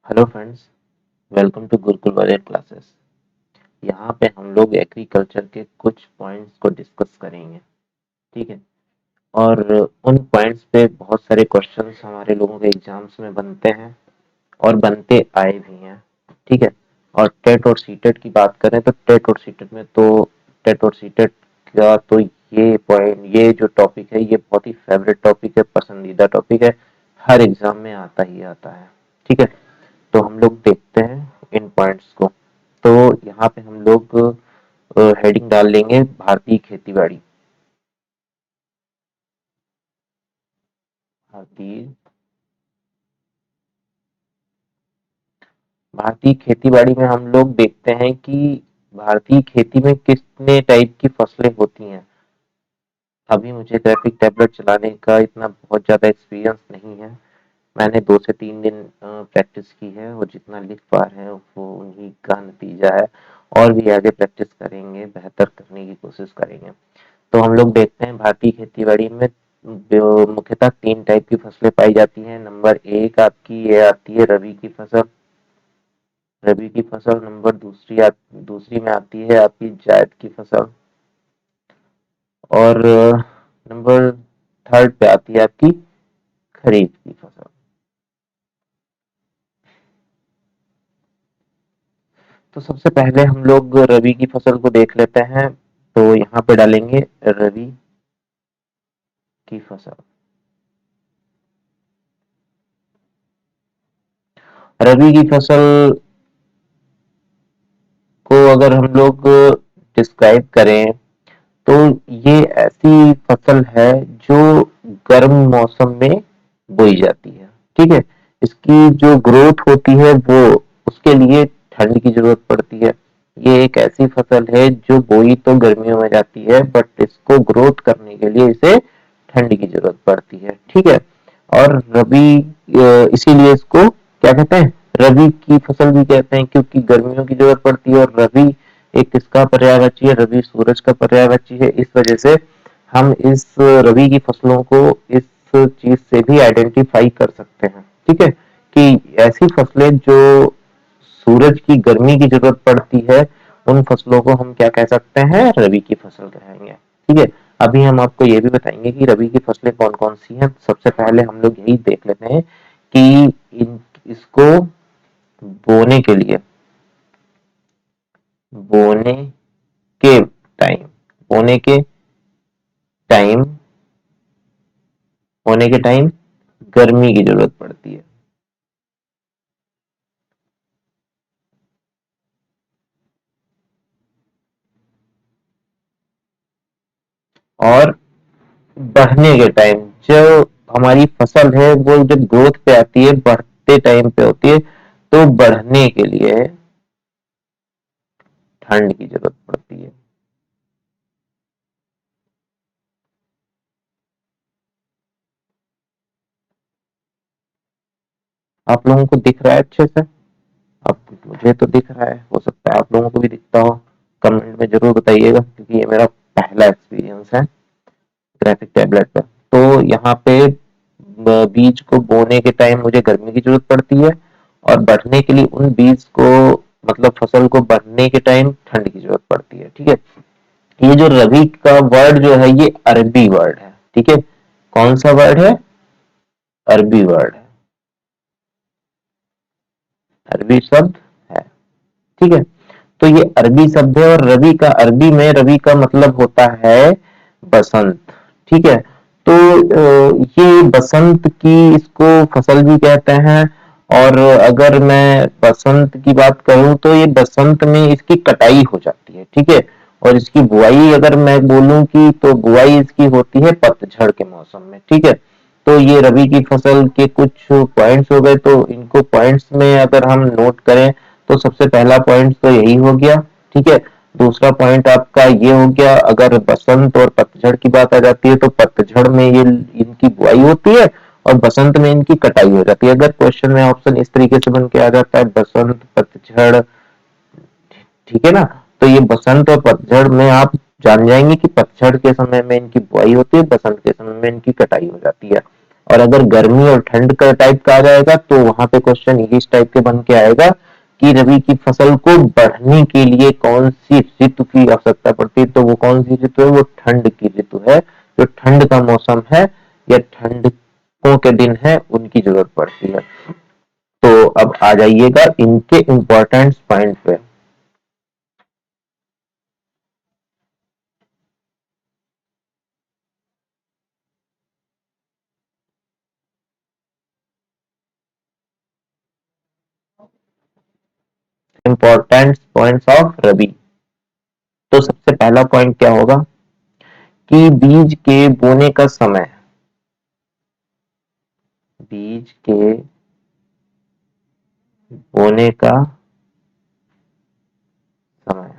Hello friends, welcome to Gurukul budget classes. यहाँ पे हम लोग एग्रीकल्चर के कुछ पॉइंट्स को डिस्कस करेंगे। ठीक है। और उन पॉइंट्स पे बहुत सारे क्वेश्चंस हमारे लोगों के एग्जाम्स में बनते हैं और बनते आए भी हैं। ठीक है। और टेट और सीटेट की बात करें तो टेट और सीटेट में तो टेट और सीटेट का तो ये जो टॉपिक है ये बहुत ही फेवरेट टॉपिक है, पसंदीदा टॉपिक है। हर एग्जाम में आता ही आता है। ठीक है। तो हम लोग देखते हैं इन पॉइंट्स को। तो यहाँ पे हम लोग हेडिंग डाल लेंगे भारतीय खेतीबाड़ी। भारतीय भारतीय खेतीबाड़ी में हम लोग देखते हैं कि भारतीय खेती में कितने टाइप की फसलें होती हैं। अभी मुझे ग्राफिक टैबलेट चलाने का इतना बहुत ज़्यादा एक्सपीरियंस नहीं है। मैंने 2 से 3 दिन प्रैक्टिस की है और जितना लिख पा रहे हैं वो उन्हीं का नतीजा है। और भी आगे प्रैक्टिस करेंगे, बेहतर करने की कोशिश करेंगे। तो हम लोग देखते हैं भारतीय खेतीबाड़ी में मुख्यतः 3 टाइप की फसलें पाई जाती हैं। नंबर एक आपकी ये आती है रबी की फसल। रबी की फसल नंबर दूसरी में आती है आपकी जायद की फसल। और नंबर थर्ड पे आती है आपकी खरीफ की फसल। तो सबसे पहले हम लोग रबी की फसल को देख लेते हैं। तो यहाँ पे डालेंगे रबी की फसल। रबी की फसल को अगर हम लोग डिस्क्राइब करें तो ये ऐसी फसल है जो गर्म मौसम में बोई जाती है। ठीक है। इसकी जो ग्रोथ होती है वो उसके लिए ठंड की जरूरत पड़ती है। ये एक ऐसी फसल है जो बोई तो गर्मियों में जाती है बट इसको ग्रोथ करने के लिए इसे ठंड की जरूरत पड़ती है। ठीक है। और रबी इसीलिए इसको क्या कहते हैं, रबी की फसल भी कहते हैं क्योंकि गर्मियों की जरूरत पड़ती है। और रबी एक किसका पर्यायवाची है, रबी सूरज का पर्यायवाची है। इस वजह से हम इस रबी की फसलों को इस चीज से भी आइडेंटिफाई कर सकते हैं। ठीक है। कि ऐसी फसलें जो सूरज की गर्मी की जरूरत पड़ती है उन फसलों को हम क्या कह सकते हैं, रबी की फसल कहेंगे। ठीक है। अभी हम आपको ये भी बताएंगे कि रबी की फसलें कौन कौन सी हैं। सबसे पहले हम लोग यही देख लेते हैं कि इसको बोने के लिए बोने के टाइम बोने के टाइम बोने के टाइम गर्मी की जरूरत पड़ती है। और बढ़ने के टाइम जो हमारी फसल है वो जब ग्रोथ पे आती है, बढ़ते टाइम पे होती है, तो बढ़ने के लिए ठंड की जरूरत पड़ती है। आप लोगों को दिख रहा है अच्छे से? अब मुझे तो दिख रहा है, हो सकता है आप लोगों को भी दिखता हो। कमेंट में जरूर बताइएगा क्योंकि ये मेरा पहला एक्सपीरियंस है ग्राफिक टैबलेट पर। तो यहाँ पे बीज को बोने के टाइम मुझे गर्मी की जरूरत पड़ती है और बढ़ने के लिए उन बीज को मतलब फसल को बढ़ने के टाइम ठंड की जरूरत पड़ती है। ठीक है। ये जो रबी का वर्ड जो है ये अरबी वर्ड है। ठीक है। कौन सा वर्ड है? अरबी वर्ड है, अरबी शब्द है। ठीक है। तो ये अरबी शब्द है और रबी का अरबी में रबी का मतलब होता है बसंत। ठीक है। तो ये बसंत की इसको फसल भी कहते हैं। और अगर मैं बसंत की बात करूं तो ये बसंत में इसकी कटाई हो जाती है। ठीक है। और इसकी बुआई अगर मैं बोलूं कि तो बुआई इसकी होती है पतझड़ के मौसम में। ठीक है। तो ये रबी की फसल के कुछ पॉइंट्स हो गए। तो इनको पॉइंट्स में अगर हम नोट करें तो सबसे पहला पॉइंट तो यही हो गया। ठीक है। दूसरा पॉइंट आपका ये हो गया, अगर बसंत और पतझड़ की बात आ जाती है तो पतझड़ में ये इनकी बुआई होती है और बसंत में इनकी कटाई हो जाती है। अगर क्वेश्चन में ऑप्शन इस तरीके से बन के आ जाता है बसंत पतझड़, ठीक है ना, तो ये बसंत और पतझड़ में आप जान जाएंगे कि पतझड़ के समय में इनकी बुआई होती है, बसंत के समय में इनकी कटाई हो जाती है। और अगर गर्मी और ठंड का टाइप का आ जाएगा तो वहां पे क्वेश्चन इस टाइप के बन के आएगा कि रबी की फसल को बढ़ने के लिए कौन सी ऋतु की आवश्यकता पड़ती है। तो वो कौन सी ऋतु है, वो ठंड की ऋतु है। जो ठंड का मौसम है या ठंडकों के दिन है उनकी जरूरत पड़ती है। तो अब आ जाइएगा इनके इंपॉर्टेंट पॉइंट पे। इंपॉर्टेंट पॉइंट्स ऑफ रबी। तो सबसे पहला पॉइंट क्या होगा कि बीज के बोने का समय। बीज के बोने का समय।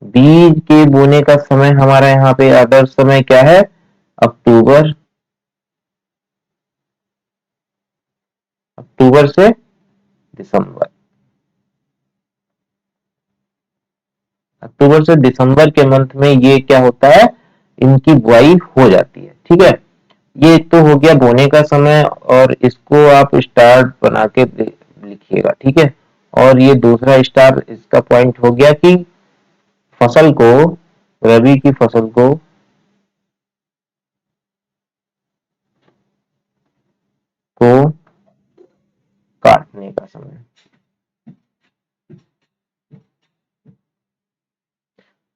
बीज के बोने का समय हमारा यहाँ पे आदर्श समय क्या है, अक्टूबर। अक्टूबर से दिसंबर। अक्टूबर से दिसंबर के मंथ में ये क्या होता है, इनकी बुआई हो जाती है। ठीक है, ये तो हो गया बोने का समय और इसको आप स्टार बना के लिखिएगा। ठीक है, और ये दूसरा स्टार इसका पॉइंट हो गया कि फसल को, रबी की फसल को काटने का समय।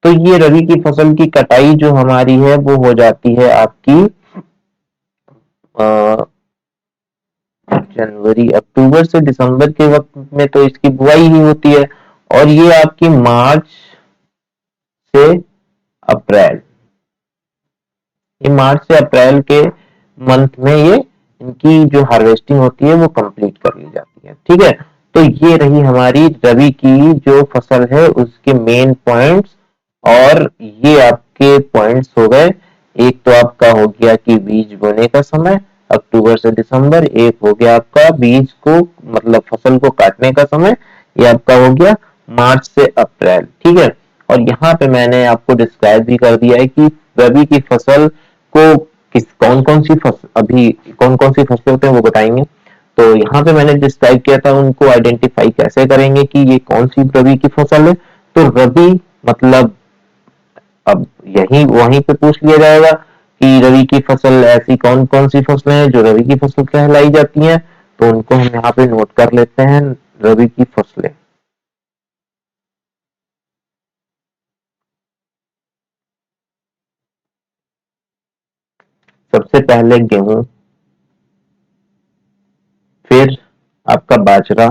तो ये रबी की फसल की कटाई जो हमारी है वो हो जाती है आपकी जनवरी, अक्टूबर से दिसंबर के वक्त में तो इसकी बुआई ही होती है। और ये आपकी मार्च से अप्रैल, ये मार्च से अप्रैल के मंथ में ये इनकी जो हार्वेस्टिंग होती है वो कंप्लीट कर ली जाती है। ठीक है, तो ये रही हमारी रबी की जो फसल है उसके मेन पॉइंट्स। और ये आपके पॉइंट्स हो गए। एक तो आपका हो गया कि बीज बोने का समय अक्टूबर से दिसंबर, एक हो गया आपका बीज को मतलब फसल को काटने का समय, ये आपका हो गया मार्च से अप्रैल। ठीक है, और यहाँ पे मैंने आपको डिस्क्राइब भी कर दिया है कि रबी की फसल को किस कौन कौन सी फसल, अभी कौन कौन सी फसलें होते हैं वो बताएंगे। तो यहाँ पे मैंने डिस्क्राइब किया था उनको आइडेंटिफाई कैसे करेंगे कि ये कौन सी रबी की फसल है। तो रबी मतलब अब यही वहीं पे पूछ लिया जाएगा कि रबी की फसल ऐसी कौन कौन सी फसलें हैं जो रबी की फसल कहलाई जाती हैं। तो उनको हम यहाँ पे नोट कर लेते हैं। रबी की फसलें, सबसे पहले गेहूं, फिर आपका बाजरा,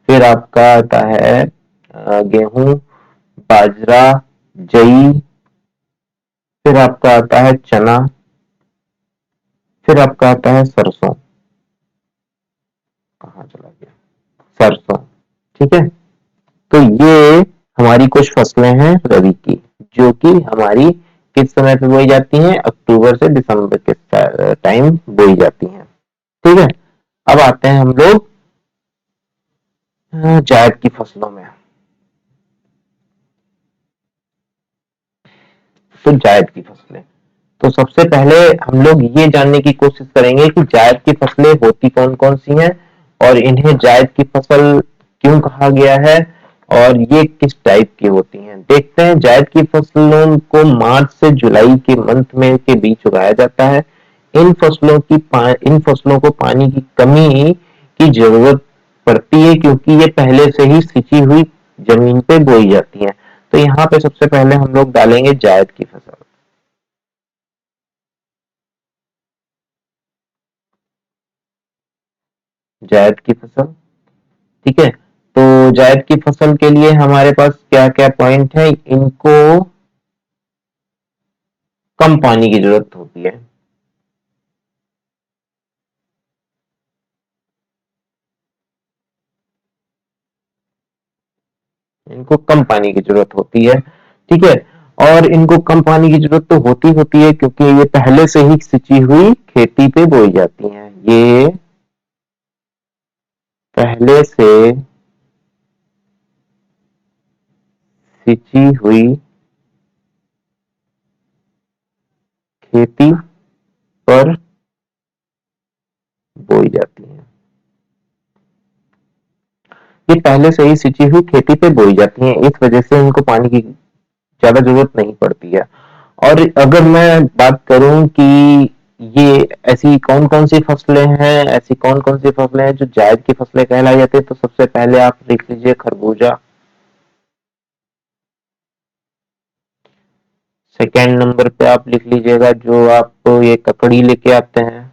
फिर आपका आता है गेहूं, बाजरा, जई, फिर आपका आता है चना, फिर आपका आता है सरसों। कहाँ चला गया, सरसों। ठीक है, तो ये हमारी कुछ फसलें हैं रबी की जो कि हमारी किस समय पे बोई जाती हैं, अक्टूबर से दिसंबर के टाइम बोई जाती हैं। ठीक है, अब आते हैं हम लोग जायद की फसलों में। तो जायद की फसलें, तो सबसे पहले हम लोग ये जानने की कोशिश करेंगे कि जायद की फसलें होती कौन कौन सी हैं और इन्हें जायद की फसल क्यों कहा गया है और ये किस टाइप की होती हैं। देखते हैं, जायद की फसलों को मार्च से जुलाई के मंथ में के बीच उगाया जाता है। इन फसलों को पानी की कमी की जरूरत पड़ती है क्योंकि ये पहले से ही सिंची हुई जमीन पे बोई जाती है। तो यहाँ पे सबसे पहले हम लोग डालेंगे जायद की फसल। जायद की फसल, ठीक है। तो जायद की फसल के लिए हमारे पास क्या क्या पॉइंट है, इनको कम पानी की जरूरत होती है। इनको कम पानी की जरूरत होती है। ठीक है, और इनको कम पानी की जरूरत तो होती होती है क्योंकि ये पहले से ही सिंची हुई खेती पे बोई जाती हैं। ये पहले से सिंची हुई खेती पर बोई जाती है। ये पहले से ही सिंची हुई खेती पे बोई जाती हैं, इस वजह से इनको पानी की ज्यादा जरूरत नहीं पड़ती है। और अगर मैं बात करूं कि ये ऐसी कौन कौन सी फसलें हैं, ऐसी कौन कौन सी फसलें हैं जो जायद की फसलें कहलाई जाती है, तो सबसे पहले आप लिख लीजिए खरबूजा। सेकेंड नंबर पे आप लिख लीजिएगा जो आप ये ककड़ी लेके आते हैं।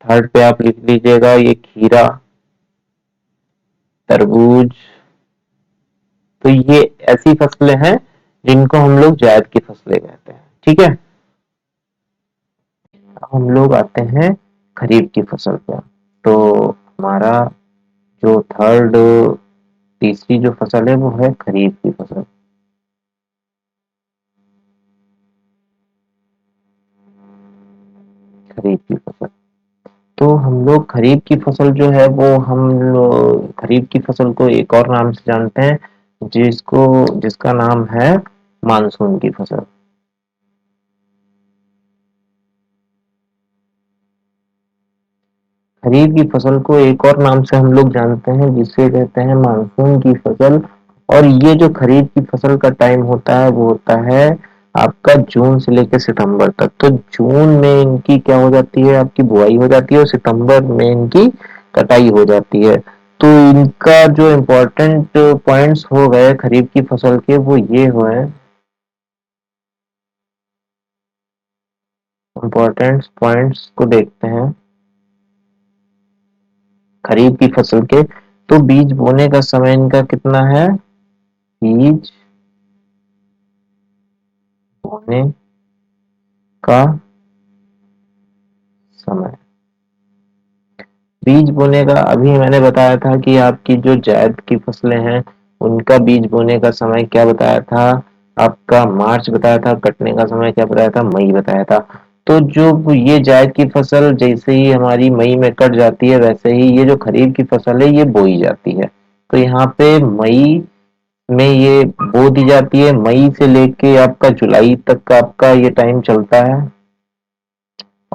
थर्ड पे आप लिख लीजिएगा ये खीरा, तरबूज। तो ये ऐसी फसलें हैं जिनको हम लोग जायद की फसलें कहते हैं। ठीक है, हम लोग आते हैं खरीफ की फसल पर। तो हमारा जो तीसरी जो फसल है वो है खरीफ की फसल। खरीफ की फसल, तो हम लोग खरीफ की फसल जो है वो हम लोग खरीफ की फसल को एक और नाम से जानते हैं, जिसका नाम है मानसून की फसल। खरीफ की फसल को एक और नाम से हम लोग जानते हैं जिसे कहते हैं मानसून की फसल। और ये जो खरीफ की फसल का टाइम होता है वो होता है आपका जून से लेकर सितंबर तक। तो जून में इनकी क्या हो जाती है, आपकी बुआई हो जाती है, और सितंबर में इनकी कटाई हो जाती है। तो इनका जो इम्पोर्टेंट पॉइंट्स हो गए खरीफ की फसल के वो ये हुए, इम्पोर्टेंट पॉइंट्स को देखते हैं खरीफ की फसल के। तो बीज बोने का समय इनका कितना है, बीज बोने का समय, बीज बोने का अभी मैंने बताया था कि आपकी जो जायद की फसलें हैं उनका बीज बोने का समय क्या बताया था, आपका मार्च बताया था। कटने का समय क्या बताया था, मई बताया था। तो जो ये जायद की फसल जैसे ही हमारी मई में कट जाती है वैसे ही ये जो खरीफ की फसल है ये बोई जाती है। तो यहाँ पे मई में ये बो दी जाती है। मई से लेके आपका जुलाई तक का आपका ये टाइम चलता है।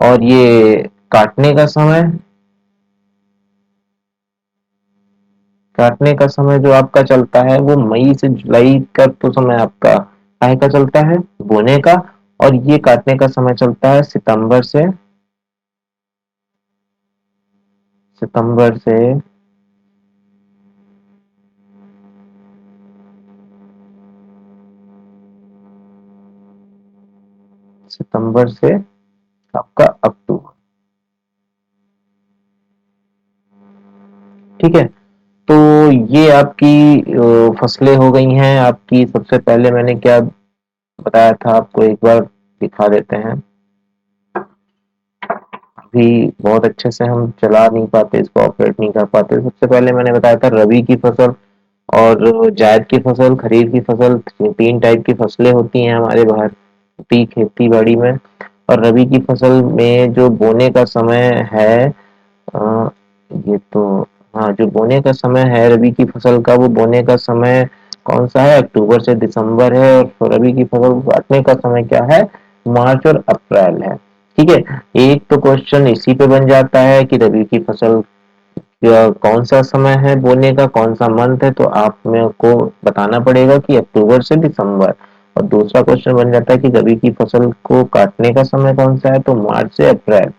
और ये काटने का समय, काटने का समय जो आपका चलता है वो मई से जुलाई का तो समय आपका काहे का चलता है, बोने का। और ये काटने का समय चलता है सितंबर से सितंबर से आपका अक्टूबर। ठीक है, तो ये आपकी फसलें हो गई हैं आपकी। सबसे पहले मैंने क्या बताया था आपको एक बार दिखा देते हैं। अभी बहुत अच्छे से हम चला नहीं पाते, इसको ऑपरेट नहीं कर पाते। सबसे पहले मैंने बताया था रबी की फसल और जायद की फसल, खरीफ की फसल। तीन टाइप की फसलें होती हैं हमारे भारतीय खेती बाड़ी में। और रबी की फसल में जो बोने का समय है, अ, ये तो हाँ, जो बोने का समय है रबी की फसल का, वो बोने का समय कौन सा है, अक्टूबर से दिसंबर है। और रबी की फसल काटने का समय क्या है, मार्च और अप्रैल है। ठीक है, एक तो क्वेश्चन इसी पे बन जाता है कि रबी की फसल कौन सा समय है बोने का, कौन सा मंथ है, तो आप मेरे को बताना पड़ेगा कि अक्टूबर से दिसंबर। और दूसरा क्वेश्चन बन जाता है कि रबी की फसल को काटने का समय कौन सा है, तो मार्च से अप्रैल।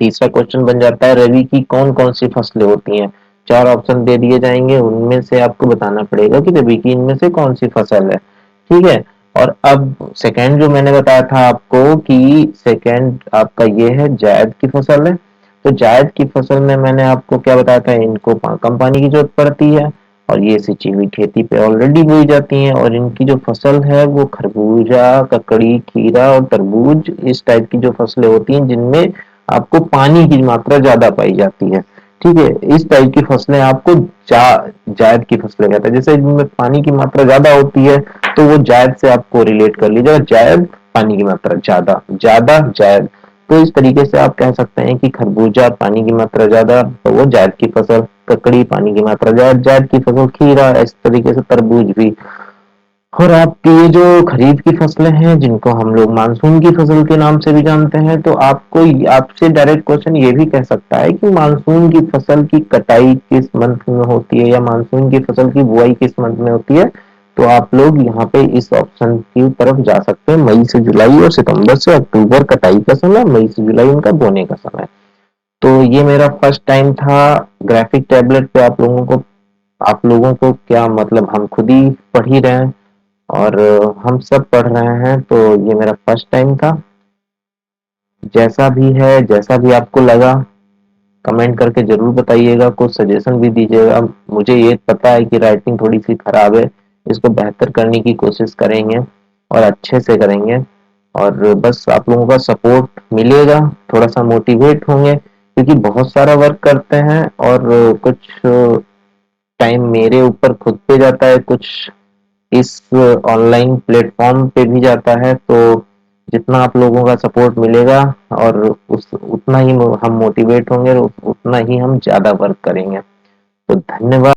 तीसरा क्वेश्चन बन जाता है रबी की कौन कौन सी फसलें होती हैं। चार ऑप्शन दे दिए जाएंगे, उनमें से आपको बताना पड़ेगा कि रबी की इनमें से कौन सी फसल है। ठीक है, और अब सेकंड जो मैंने बताया था आपको कि सेकंड आपका ये है जायद की फसल है। तो जायद की फसल में मैंने आपको क्या बताया था, इनको कम पानी की जरूरत पड़ती है और ये सिंची हुई खेती पे ऑलरेडी बोई जाती हैं। और इनकी जो फसल है वो खरबूजा, ककड़ी, खीरा और तरबूज, इस टाइप की जो फसलें होती हैं जिनमें आपको पानी की मात्रा ज्यादा पाई जाती है। ठीक है, इस टाइप की फसलें आपको जायद की फसलें कहते हैं। जैसे इनमें पानी की मात्रा ज्यादा होती है तो वो जायद से आपको रिलेट कर लीजिएगा, जायद पानी की मात्रा ज्यादा, ज्यादा जायद। तो इस तरीके से आप कह सकते हैं कि खरबूजा पानी की मात्रा ज्यादा तो वो जायद की फसल, ककड़ी पानी की मात्रा ज्यादा, जायद की फसल, खीरा, इस तरीके से तरबूज भी। और आपकी ये जो खरीफ की फसलें हैं जिनको हम लोग मानसून की फसल के नाम से भी जानते हैं, तो आपको आपसे डायरेक्ट क्वेश्चन ये भी कह सकता है कि मानसून की फसल की कटाई किस मंथ में होती है या मानसून की फसल की बुआई किस मंथ में होती है। तो आप लोग यहाँ पे इस ऑप्शन की तरफ जा सकते हैं, मई से जुलाई और सितंबर से अक्टूबर कटाई का समय, मई से जुलाई उनका बोने का समय। तो ये मेरा फर्स्ट टाइम था ग्राफिक टैबलेट पे आप लोगों को क्या मतलब, हम खुद ही पढ़ ही रहे हैं और हम सब पढ़ रहे हैं, तो ये मेरा फर्स्ट टाइम था। जैसा भी है, जैसा भी आपको लगा, कमेंट करके जरूर बताइएगा, कुछ सजेशन भी दीजिएगा। मुझे ये पता है कि राइटिंग थोड़ी सी खराब है, इसको बेहतर करने की कोशिश करेंगे और अच्छे से करेंगे। और बस आप लोगों का सपोर्ट मिलेगा, थोड़ा सा मोटिवेट होंगे, क्योंकि बहुत सारा वर्क करते हैं और कुछ टाइम मेरे ऊपर खुद पे जाता है, कुछ इस ऑनलाइन प्लेटफॉर्म पे भी जाता है। तो जितना आप लोगों का सपोर्ट मिलेगा और उस उतना ही हम मोटिवेट होंगे और उतना ही हम ज्यादा वर्क करेंगे। तो धन्यवाद।